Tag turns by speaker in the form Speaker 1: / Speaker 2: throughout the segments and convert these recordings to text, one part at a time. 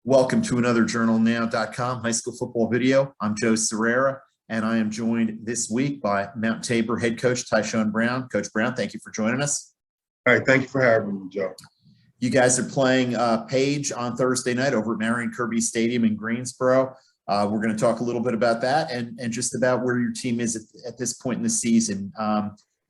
Speaker 1: Welcome to another journalnow.com high school football video. I'm Joe Serrera, and I am joined this week by Mount Tabor head coach Tiesuan Brown. Coach Brown, thank you for joining us.
Speaker 2: All right, thank you for having me, Joe.
Speaker 1: You guys are playing Page on Thursday night over at Marion Kirby Stadium in Greensboro. We're going to talk a little bit about that and just about where your team is at this point in the season.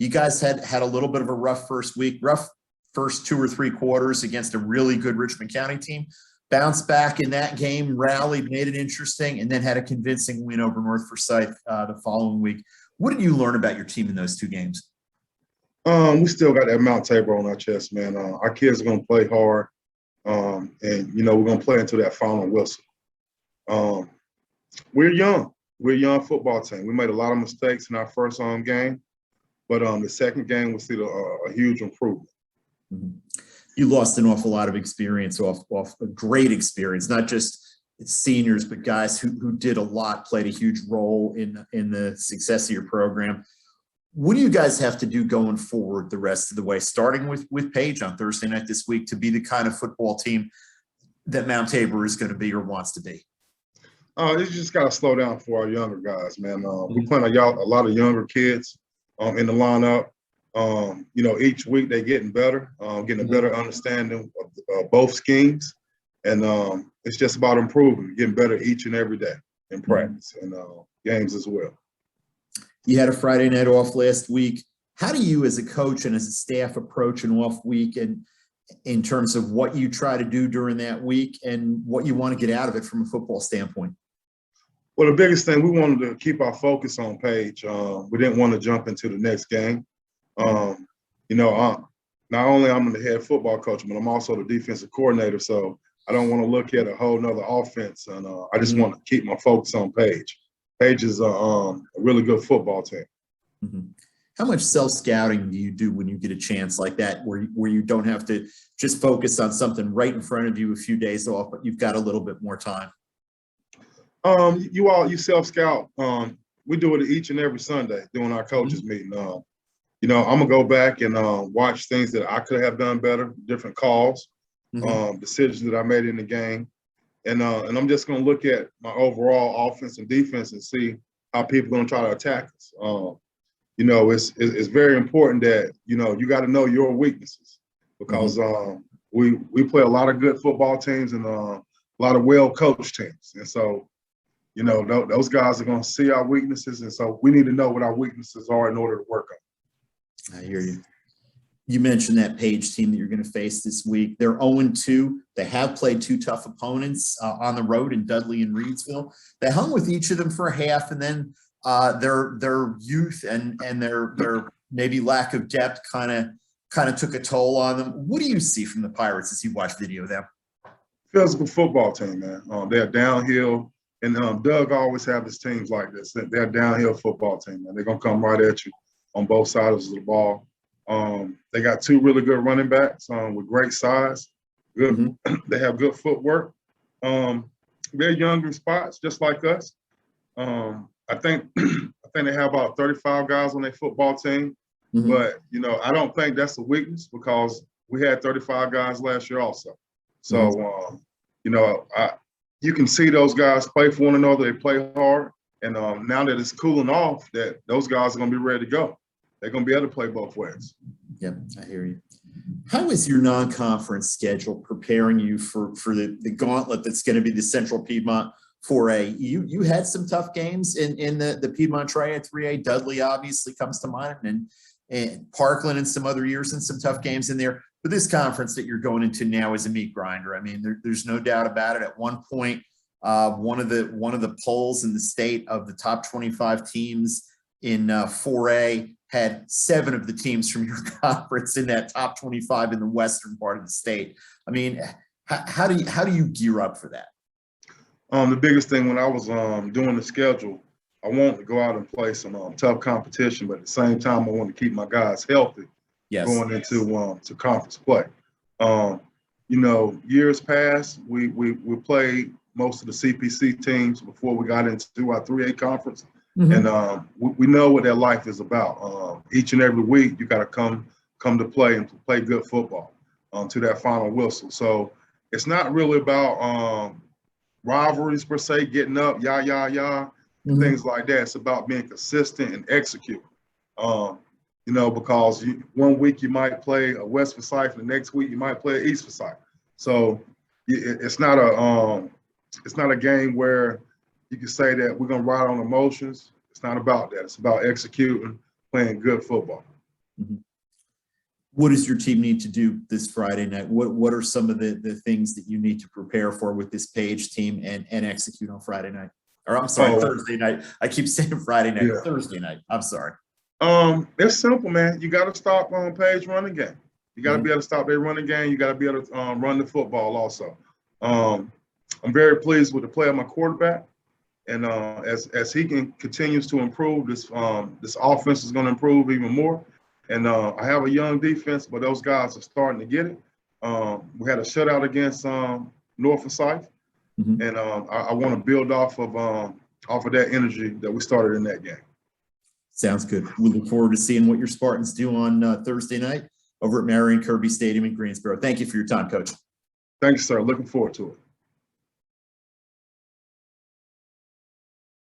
Speaker 1: You guys had a little bit of a rough first week, rough first 2 or 3 quarters against a really good Richmond County team. Bounced back in that game, rallied, made it interesting, and then had a convincing win over North Forsyth the following week. What did you learn about your team in those 2 games?
Speaker 2: We still got that Mount Tabor on our chest, man. Our kids are going to play hard, and, we're going to play until that final whistle. We're young. We're a young football team. We made a lot of mistakes in our first game, but the second game we see a huge improvement.
Speaker 1: Mm-hmm. You lost an awful lot of experience off a great experience, not just seniors, but guys who did a lot, played a huge role in the success of your program. What do you guys have to do going forward the rest of the way, starting with Page on Thursday night this week, to be the kind of football team that Mount Tabor is going to be or wants to be?
Speaker 2: You just got to slow down for our younger guys, man. We're playing a lot of younger kids in the lineup. Each week they're getting better, getting a better understanding of both schemes. And it's just about improving, getting better each and every day in practice and games as well.
Speaker 1: You had a Friday night off last week. How do you as a coach and as a staff approach an off week, and in terms of what you try to do during that week and what you want to get out of it from a football standpoint?
Speaker 2: Well, the biggest thing, we wanted to keep our focus on Page. We didn't want to jump into the next game. Not only I'm the head football coach, but I'm also the defensive coordinator. So I don't want to look at a whole nother offense. And I just want to keep my focus on Page. Page is a really good football team.
Speaker 1: Mm-hmm. How much self-scouting do you do when you get a chance like that, where you don't have to just focus on something right in front of you a few days off, but you've got a little bit more time?
Speaker 2: You self-scout. We do it each and every Sunday during our coaches meeting. I'm going to go back and watch things that I could have done better, different calls, decisions that I made in the game. And I'm just going to look at my overall offense and defense and see how people are going to try to attack us. It's very important that, you got to know your weaknesses, because we play a lot of good football teams and a lot of well-coached teams. And so, those guys are going to see our weaknesses. And so we need to know what our weaknesses are in order to work on.
Speaker 1: I hear you. You mentioned that Page team that you're going to face this week. They're 0-2. They have played 2 tough opponents on the road in Dudley and Reedsville. They hung with each of them for a half, and then their youth and their maybe lack of depth kind of took a toll on them. What do you see from the Pirates as you watch video of them?
Speaker 2: Physical football team, man. They're downhill, and Doug always have his teams like this. They're a downhill football team, man. They're going to come right at you on both sides of the ball. They got 2 really good running backs with great size. Good, They have good footwork. They're younger spots, just like us. I think they have about 35 guys on their football team, but I don't think that's a weakness, because we had 35 guys last year also. So you can see those guys play for one another. They play hard, and now that it's cooling off, that those guys are going to be ready to go. They're going to be able to play both ways.
Speaker 1: Yep, I hear you. How is your non-conference schedule preparing you for the gauntlet that's going to be the Central Piedmont 4A? You had some tough games in the Piedmont Triad 3A. Dudley obviously comes to mind, and Parkland and some other years, and some tough games in there. But this conference that you're going into now is a meat grinder. I mean, there's no doubt about it. At one point, one of the polls in the state of the top 25 teams in 4A had 7 of the teams from your conference in that top 25 in the western part of the state. I mean, how do you gear up for that?
Speaker 2: The biggest thing when I was doing the schedule, I wanted to go out and play some tough competition, but at the same time, I wanted to keep my guys healthy going into to conference play. Years past, we played most of the CPC teams before we got into our 3A conference. And we know what their life is about. Each and every week, you got to come to play and to play good football to that final whistle. So it's not really about rivalries per se, getting up, things like that. It's about being consistent and execute. You know, because one week you might play a West Forsyth, and the next week you might play an East Forsyth. So it's not a game where you can say that we're gonna ride on emotions. It's not about that. It's about executing, playing good football.
Speaker 1: Mm-hmm. What does your team need to do this Friday night? What are some of the things that you need to prepare for with this Page team and execute on Friday night? Or I'm sorry, Thursday night. I keep saying Friday night, Thursday night. I'm sorry.
Speaker 2: It's simple, man. You got to stop on Page running game. You got to be able to stop their running game. You got to be able to run the football also. I'm very pleased with the play of my quarterback, and as he continues to improve, this offense is going to improve even more. And I have a young defense, but those guys are starting to get it. We had a shutout against North Forsyth, and I want to build off of that energy that we started in that game.
Speaker 1: Sounds good. We look forward to seeing what your Spartans do on Thursday night over at Marion Kirby Stadium in Greensboro. Thank you for your time, Coach.
Speaker 2: Thank you, sir. Looking forward to it.